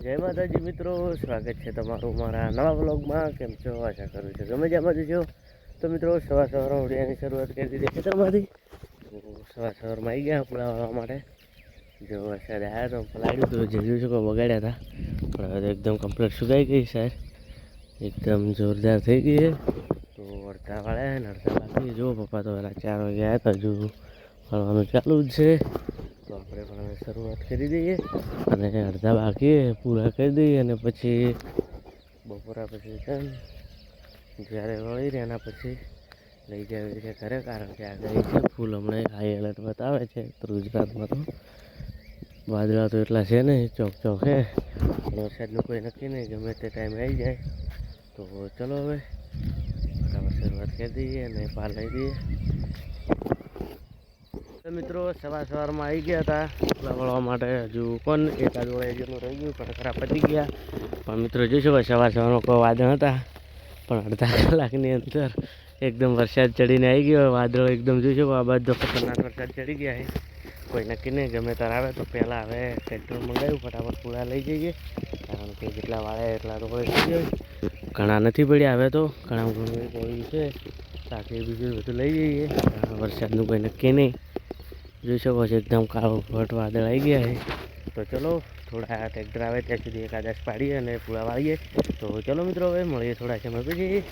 જય માતાજી મિત્રો, સ્વાગત છે તમારું મારા નવા વ્લોગમાં. કેમ છો? આશા કરું છું ગમે જામાં છો. તો મિત્રો સવારમાં ઉઠ્યાની શરૂઆત કરી દીધી ખેતરમાંથી. સવારમાં આવી ગયા પલાળવા માટે. જો વરસાદ આવ્યા તો પલાળ્યું તો જેવું છે કે બગાડ્યા હતા, પણ હવે એકદમ કમ્પ્લીટ સુકાઈ ગઈ સાહેબ, એકદમ જોરદાર થઈ ગઈ છે. તો અડધા વાળ્યા ને અડધા બાકી. જો પપ્પા તો વહેલા 4 વાગે આવ્યા હતા, હજુ ફરવાનું ચાલુ જ છે. તો આપણે પણ હવે શરૂઆત કરી દઈએ અને અડધા બાકી પૂરા કરી દઈએ અને પછી બપોરા પછી જ્યારે વળી રહ્યા એના પછી લઈ જવી છે ઘરે, કારણ કે આગાહી છે ફૂલ હમણાં હાઈ એલર્ટ બતાવે છે ગુજરાતમાં. તો વાદળા તો એટલા છે નહીં, ચોક છે, પણ વરસાદનું કોઈ નક્કી નહીં, ગમે તે ટાઈમે આવી જાય. તો ચલો હવે બરાબર શરૂઆત કરી દઈએ અને પાર લઈ દઈએ. તો મિત્રો સવારમાં આવી ગયા હતા વળવા માટે. હજુ કોણ એકાદ વળે જેટલું રહી ગયું, પણ ખરાબ પતી ગયા. પણ મિત્રો જોઈશું સવારમાં કોઈ વાદળ હતા, પણ અડધા કલાકની અંદર એકદમ વરસાદ ચડીને આવી ગયો. વાદળો એકદમ જોઈશું આ બાજુ ખતરનાક વરસાદ ચડી ગયા છે. કોઈ નક્કી નહીં, ગમે ત્યારે આવે. તો પહેલાં હવે ટ્રેક્ટર મંગાવ્યું, ફટાફટ પૂરા લઈ જઈએ, કારણ કે જેટલા વાળે એટલા તો કોઈ થઈ જાય. ઘણા નથી પડ્યા હવે, તો ઘણા ઘણું પડ્યું છે. સાથે બીજું બધું લઈ જઈએ. વરસાદનું કોઈ નક્કી નહીં, જોઈ શકો છો એકદમ કાળો ભટ વાદળ આવી ગયા છે. તો ચલો થોડા ટ્રેક્ટર આવે ત્યાં સુધી એકાદશ પાડીએ અને પૂરા વાળીએ. તો ચલો મિત્રો હવે મળીએ થોડા સમય પછી.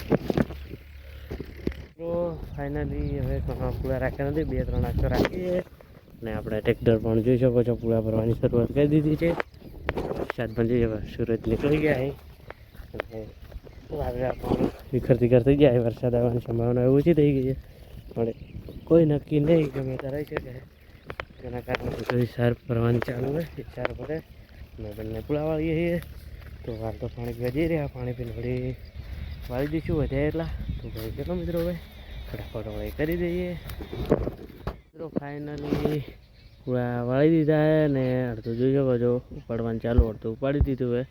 તો ફાઇનલી હવે પૂરા રાખ્યા નથી, 2-3 આંખો રાખીએ અને આપણે ટ્રેક્ટર પણ જોઈ શકો છો પૂરા ભરવાની શરૂઆત કરી દીધી છે. વરસાદ પણ જોઈએ સુરત નીકળી ગયા છે અને વાદળા પણ વિખર થઈ ગયા છે. વરસાદ આવવાની સંભાવના ઓછી થઈ ગઈ છે, પણ કોઈ નક્કી નહીં, ગમે ત્યારે છે કે તેના કારણે બધું સાર ભરવાની ચાલુ હોય. 4 ભરે અમે બંને પૂરા વાળીએ છીએ. તો વાર તો પાણી વધી રહ્યા, પાણી પીને વળી વાળી દઈશું વધ્યા એટલા. તો ભાઈ ચલો મિત્રો હવે ફટાફટ વળી કરી દઈએ. મિત્રો ફાઇનલી પૂરા વાળી દીધા છે ને અડધું જોઈ શકો છો ઉપાડવાનું ચાલુ, અડધું ઉપાડી દીધું હોય.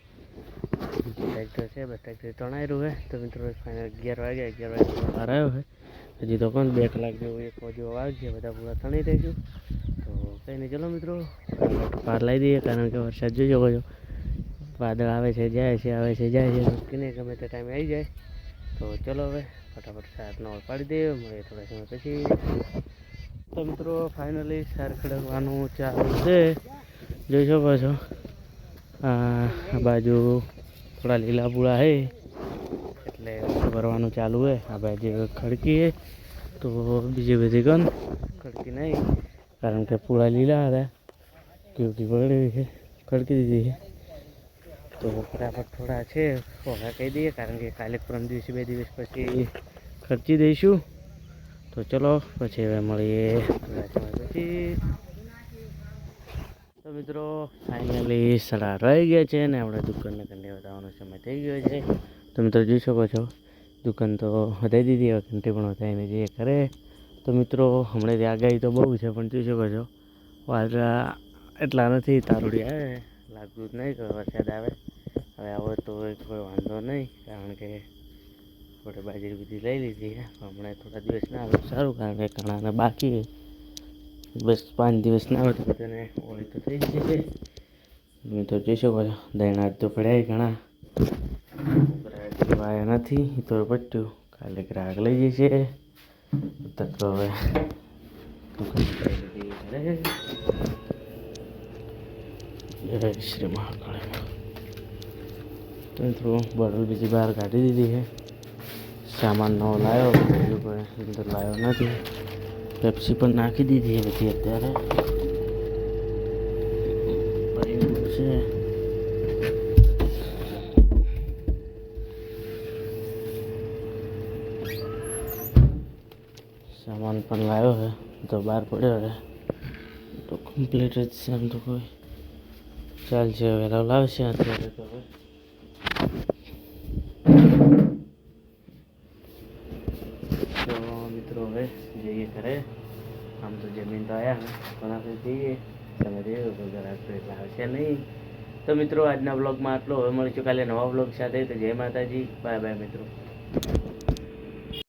ટ્રેક્ટર છે, ટ્રેક્ટર તણાઈ રહ્યું હોય. તો મિત્રો ફાઇનલ 11 વાગે બહાર આવ્યો હોય. હજી તો પણ 2 કલાક જેવું 1 વાગે વાગશે, બધા પૂરા તણાઈ રહીશું. તો કંઈ નહીં, ચલો મિત્રો પાર લાવી દઈએ, કારણ કે વરસાદ જોઈ શકો છો વાદળ આવે છે જાય છે, આવે છે જાય છે, નક્કી નહીં, ગમે તે ટાઈમે આવી જાય. તો ચલો હવે ફટાફટ સારનો પાડી દઈએ, મળીએ થોડા સમય પછી. તો મિત્રો ફાઇનલી સાર ખડકવાનું ચાલુ છે, જોઈ શકો છો. આ બાજુ થોડા લીલા પૂળા છે એટલે ભરવાનું ચાલુ હોય. આ બાજુ ખડકી તો બીજી બધી ગન ખડકી નહીં, કારણ કે પૂળા લીલા હતા, કેવકી બગડી છે, ખડકી દીધી છે. તો ફટાફટ થોડા છે ઓગા કહી દઈએ, કારણ કે કાલે પરમ દિવસે 2 દિવસ પછી ખર્ચી દઈશું. તો ચલો પછી હવે મળીએ થોડા સમય પછી. તો મિત્રો ફાઇનલી 8:30 રહી ગયા છે ને આપણે દુકાનને કંઠી વધારવાનો સમય થઈ ગયો છે. તો મિત્રો જોઈ શકો છો દુકાન તો વધારી દીધી, હવે કંઠી પણ વધારીને જઈએ ઘરે. તો મિત્રો હમણાં આગાહી તો બહુ છે, પણ જોઈ શકો છો વાદળા એટલા નથી, તારોડી આવે, લાગતું જ નહીં કે વરસાદ આવે. હવે આવો તો કોઈ વાંધો નહીં, કારણ કે આપણે બાજરી બધી લઈ લીધી છે. હમણાં થોડા દિવસ ના આવે સારું, કારણ કે ઘણાને બાકી બસ 5 દિવસ ના આવે તો બધાને ઓળી તો થઈ જ જશે. તમે તો જોઈ શકો છો દૈણાજ તો પડ્યા ઘણા, વાયા નથી તો પટ્યું, કાલે ગ્રાહક લઈ જશે. તો હવે જય શ્રી મહાકાળ. તો મિત્રો બોટલ બીજી બહાર કાઢી દીધી છે. સામાન નવો લાવ્યો, બીજું કોઈ અંદર લાવ્યો નથી. પેપ્સી પણ નાખી દીધી છે બધી અત્યારે છે. સામાન પણ લાવ્યો છે તો બહાર પડ્યો છે, તો કમ્પ્લીટ જ છે. આમ તો કોઈ ચાલશે, વહેલા લાવશે અત્યારે તો હવે. તો મિત્રો હવે જઈએ ઘરે. આમ તો જમીન તો આવ્યા પણ આપણે જઈએ, તમે જોયું તો જરાક તો એટલા આવશે નહીં. તો મિત્રો આજના બ્લોગમાં આટલો, હવે મળીશું કાલે નવા બ્લોગ સાથે. તો જય માતાજી, બાય બાય મિત્રો.